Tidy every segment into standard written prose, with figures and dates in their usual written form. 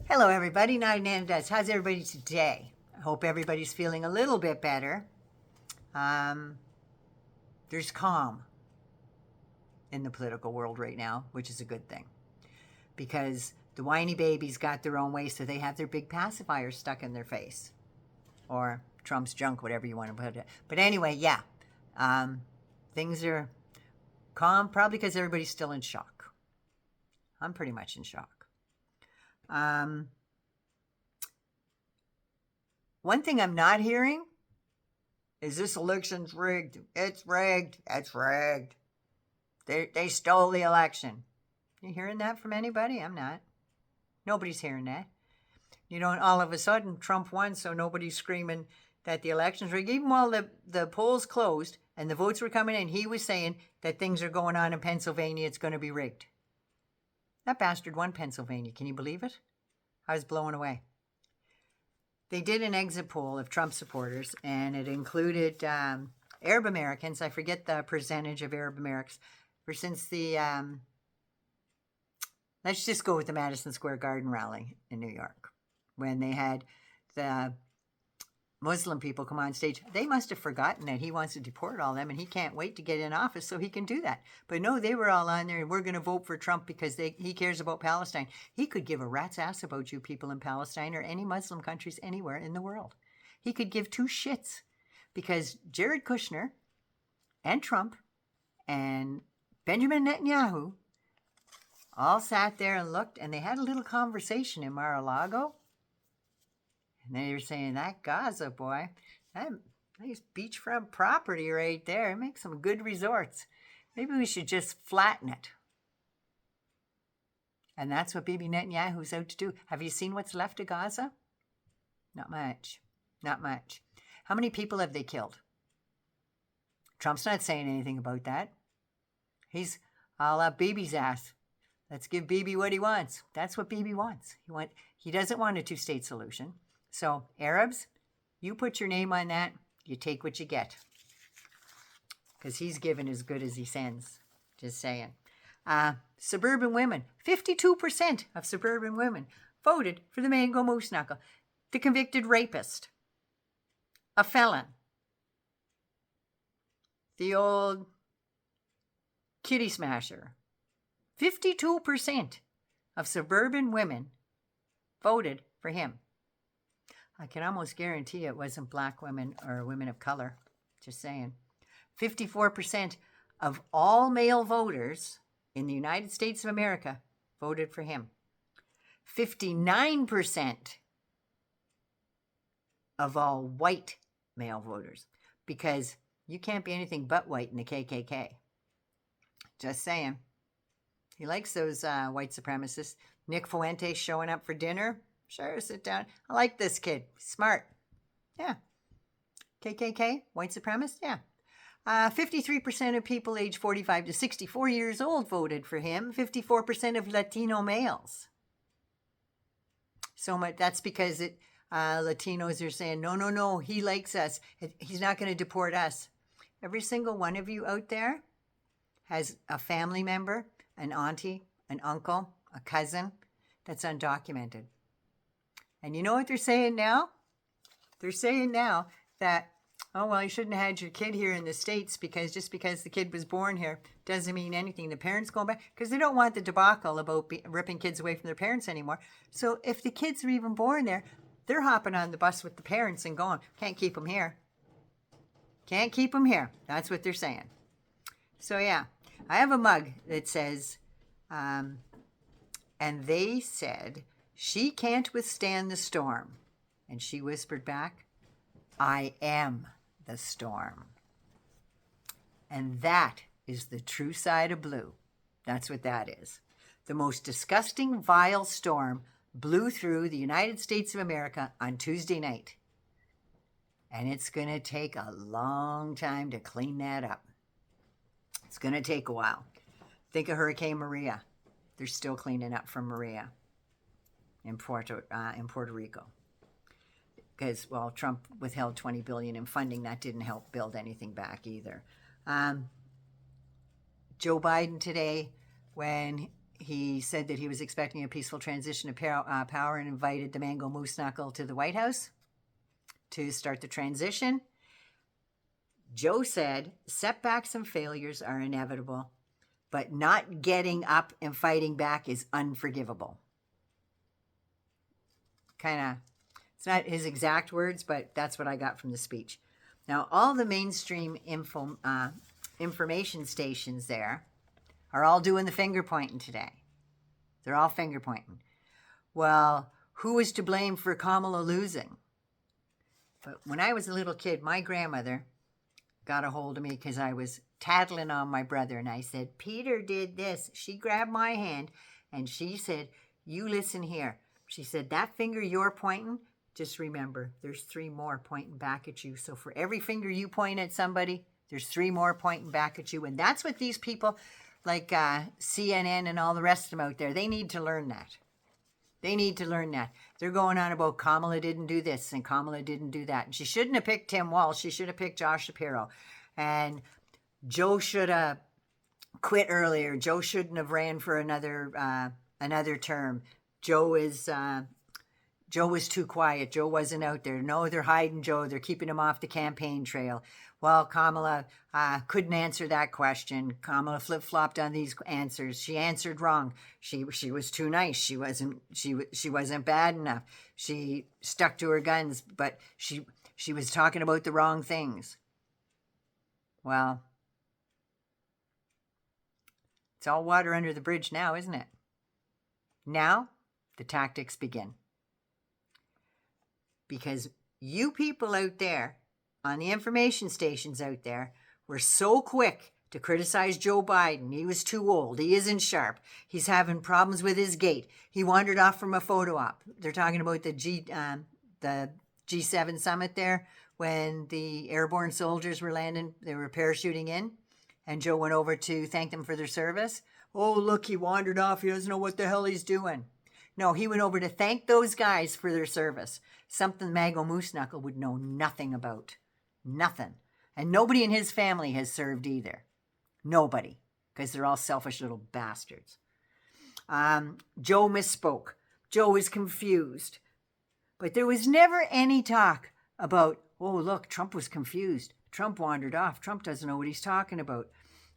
Hello, everybody. Not an does. How's everybody today? I hope everybody's feeling a little bit better. There's calm in the political world right now, which is a good thing, because the whiny babies got their own way, so they have their big pacifiers stuck in their face, or Trump's junk, whatever you want to put it. But anyway, yeah, things are calm, probably because everybody's still in shock. I'm pretty much in shock. One thing I'm not hearing is this election's rigged. It's rigged. It's rigged. They stole the election. You hearing that from anybody? I'm not. Nobody's hearing that. You know, and all of a sudden Trump won, so nobody's screaming that the election's rigged. Even while the polls closed and the votes were coming in, he was saying that things are going on in Pennsylvania. It's going to be rigged. That bastard won Pennsylvania. Can you believe it? I was blown away. They did an exit poll of Trump supporters, and it included Arab Americans. I forget the percentage of Arab Americans. For since the, let's just go with the Madison Square Garden rally in New York, when they had the Muslim people come on stage. They must have forgotten that he wants to deport all them, and he can't wait to get in office so he can do that. But no, they were all on there, and we're going to vote for Trump because he cares about Palestine. He could give a rat's ass about you people in Palestine or any Muslim countries anywhere in the world. He could give two shits, because Jared Kushner and Trump and Benjamin Netanyahu all sat there and looked, and they had a little conversation in Mar-a-Lago. And they were saying, that Gaza, boy, that nice beachfront property right there. It makes some good resorts. Maybe we should just flatten it. And that's what Bibi Netanyahu's out to do. Have you seen what's left of Gaza? Not much. Not much. How many people have they killed? Trump's not saying anything about that. He's all up Bibi's ass. Let's give Bibi what he wants. That's what Bibi wants. He doesn't want a two-state solution. So, Arabs, you put your name on that, you take what you get. Because he's given as good as he sends. Just saying. Suburban women, 52% of suburban women voted for the Mango Moose Knuckle, the convicted rapist, a felon, the old kitty smasher. 52% of suburban women voted for him. I can almost guarantee it wasn't black women or women of color. Just saying. 54% of all male voters in the United States of America voted for him. 59% of all white male voters, because you can't be anything but white in the KKK. Just saying. He likes those white supremacists. Nick Fuentes showing up for dinner. Sure, sit down. I like this kid. Smart. Yeah. KKK? White supremacist? Yeah. 53% of people aged 45 to 64 years old voted for him. 54% of Latino males. So much. That's because Latinos are saying, no, he likes us. He's not going to deport us. Every single one of you out there has a family member, an auntie, an uncle, a cousin that's undocumented. And you know what they're saying now? They're saying now that, oh, well, you shouldn't have had your kid here in the States because just because the kid was born here doesn't mean anything. The parents going back, because they don't want the debacle about ripping kids away from their parents anymore. So if the kids are even born there, they're hopping on the bus with the parents and going, can't keep them here. Can't keep them here. That's what they're saying. So, yeah, I have a mug that says, and they said, she can't withstand the storm. And she whispered back, I am the storm. And that is the true side of blue. That's what that is. The most disgusting, vile storm blew through the United States of America on Tuesday night. And it's going to take a long time to clean that up. It's going to take a while. Think of Hurricane Maria. They're still cleaning up from Maria in Puerto Rico. Because, well, Trump withheld $20 billion in funding. That didn't help build anything back either. Joe Biden today, when he said that he was expecting a peaceful transition of power and invited the Mango Moose Knuckle to the White House to start the transition. Joe said setbacks and failures are inevitable, but not getting up and fighting back is unforgivable. It's not his exact words, but that's what I got from the speech. Now, all the mainstream information stations there are all doing the finger pointing today. They're all finger pointing. Well, who is to blame for Kamala losing? But when I was a little kid, my grandmother got a hold of me because I was tattling on my brother, and I said, Peter did this. She grabbed my hand and she said, you listen here. She said, that finger you're pointing, just remember, there's 3 more pointing back at you. So for every finger you point at somebody, there's 3 more pointing back at you. And that's what these people like CNN and all the rest of them out there, they need to learn that. They need to learn that. They're going on about Kamala didn't do this and Kamala didn't do that. And she shouldn't have picked Tim Walz. She should have picked Josh Shapiro. And Joe should have quit earlier. Joe shouldn't have ran for another term. Joe was too quiet. Joe wasn't out there. No, they're hiding Joe. They're keeping him off the campaign trail. Well, Kamala couldn't answer that question. Kamala flip-flopped on these answers. She answered wrong. She was too nice. She wasn't bad enough. She stuck to her guns, but she was talking about the wrong things. Well, it's all water under the bridge now, isn't it? Now, the tactics begin. Because you people out there, on the information stations out there, were so quick to criticize Joe Biden. He was too old. He isn't sharp. He's having problems with his gait. He wandered off from a photo op. They're talking about the G7 summit there when the airborne soldiers were landing. They were parachuting in, and Joe went over to thank them for their service. Oh, look, he wandered off. He doesn't know what the hell he's doing. No, he went over to thank those guys for their service. Something Mango Moose Knuckle would know nothing about. Nothing. And nobody in his family has served either. Nobody. Because they're all selfish little bastards. Joe misspoke. Joe was confused. But there was never any talk about, oh, look, Trump was confused. Trump wandered off. Trump doesn't know what he's talking about.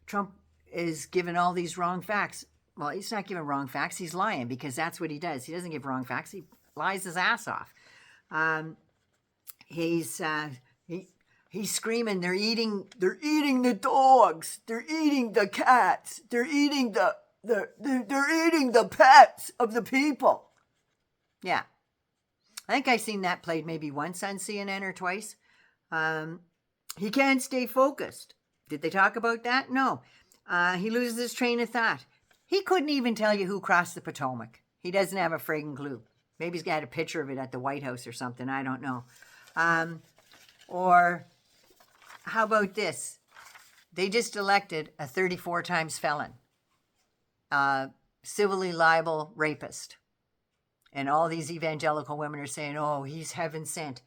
Trump is giving all these wrong facts. Well, he's not giving wrong facts. He's lying because that's what he does. He doesn't give wrong facts. He lies his ass off. He's screaming. They're eating the dogs. They're eating the cats. They're eating they're eating the pets of the people. Yeah, I think I've seen that played maybe once on CNN or twice. He can't stay focused. Did they talk about that? No. He loses his train of thought. He couldn't even tell you who crossed the Potomac. He doesn't have a friggin' clue. Maybe he's got a picture of it at the White House or something. I don't know. Or how about this? They just elected a 34 times felon, civilly liable rapist. And all these evangelical women are saying, oh, he's heaven sent.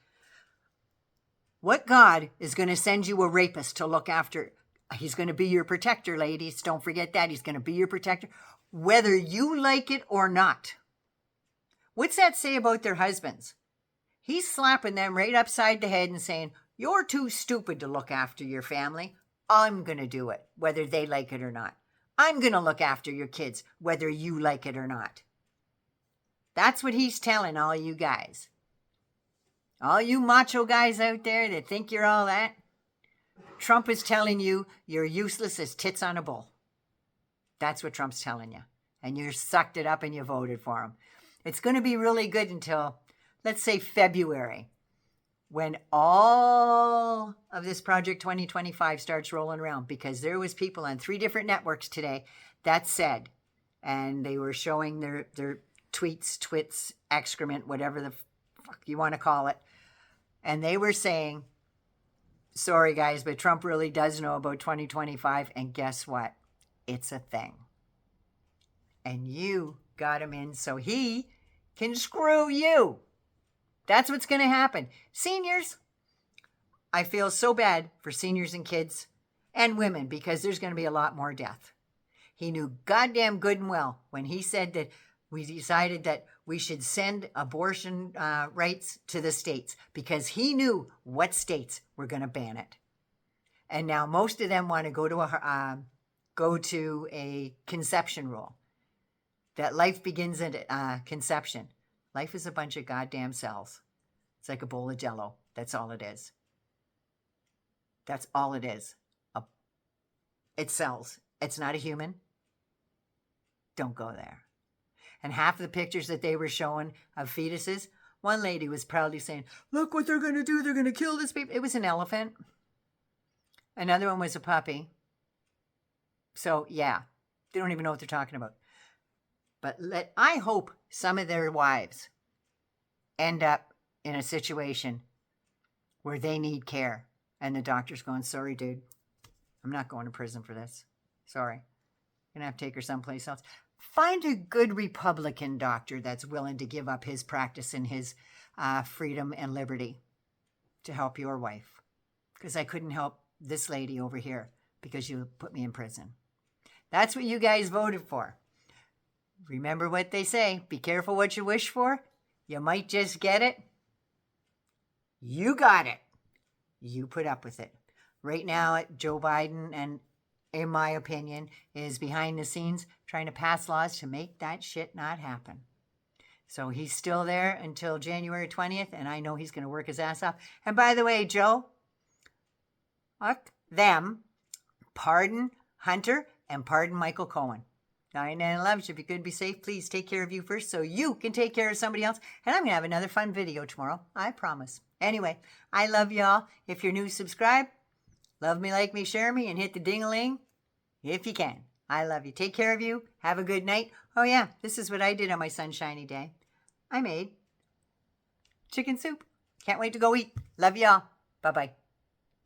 What God is going to send you a rapist to look after? He's going to be your protector, ladies. Don't forget that. He's going to be your protector, whether you like it or not. What's that say about their husbands? He's slapping them right upside the head and saying, you're too stupid to look after your family. I'm going to do it, whether they like it or not. I'm going to look after your kids, whether you like it or not. That's what he's telling all you guys. All you macho guys out there that think you're all that. Trump is telling you you're useless as tits on a bull. That's what Trump's telling you. And you sucked it up and you voted for him. It's going to be really good until, let's say, February, when all of this Project 2025 starts rolling around, because there was people on 3 different networks today that said, and they were showing their tweets, twits, excrement, whatever the fuck you want to call it. And they were saying, sorry guys, but Trump really does know about 2025. And guess what? It's a thing. And you got him in so he can screw you. That's what's going to happen. Seniors, I feel so bad for seniors and kids and women because there's going to be a lot more death. He knew goddamn good and well when he said that we decided that we should send abortion rights to the states, because he knew what states were going to ban it. And now most of them want to go to a conception rule, that life begins at conception. Life is a bunch of goddamn cells. It's like a bowl of Jell-O. That's all it is. That's all it is. It's cells. It's not a human. Don't go there. And half the pictures that they were showing of fetuses, one lady was proudly saying, look what they're going to do. They're going to kill this baby. It was an elephant. Another one was a puppy. So, yeah, they don't even know what they're talking about. But I hope some of their wives end up in a situation where they need care. And the doctor's going, sorry, dude, I'm not going to prison for this. Sorry. You're going to have to take her someplace else. Find a good Republican doctor that's willing to give up his practice and his freedom and liberty to help your wife. Because I couldn't help this lady over here because you put me in prison. That's what you guys voted for. Remember what they say. Be careful what you wish for. You might just get it. You got it. You put up with it. Right now, Joe Biden, and in my opinion, is behind the scenes trying to pass laws to make that shit not happen. So he's still there until January 20th, and I know he's going to work his ass off. And by the way, Joe, fuck them. Pardon Hunter and pardon Michael Cohen. 9/11 should be good, be safe. Please take care of you first so you can take care of somebody else. And I'm going to have another fun video tomorrow. I promise. Anyway, I love y'all. If you're new, subscribe. Love me, like me, share me, and hit the ding-a-ling if you can. I love you. Take care of you. Have a good night. Oh, yeah, this is what I did on my sunshiny day. I made chicken soup. Can't wait to go eat. Love y'all. Bye-bye.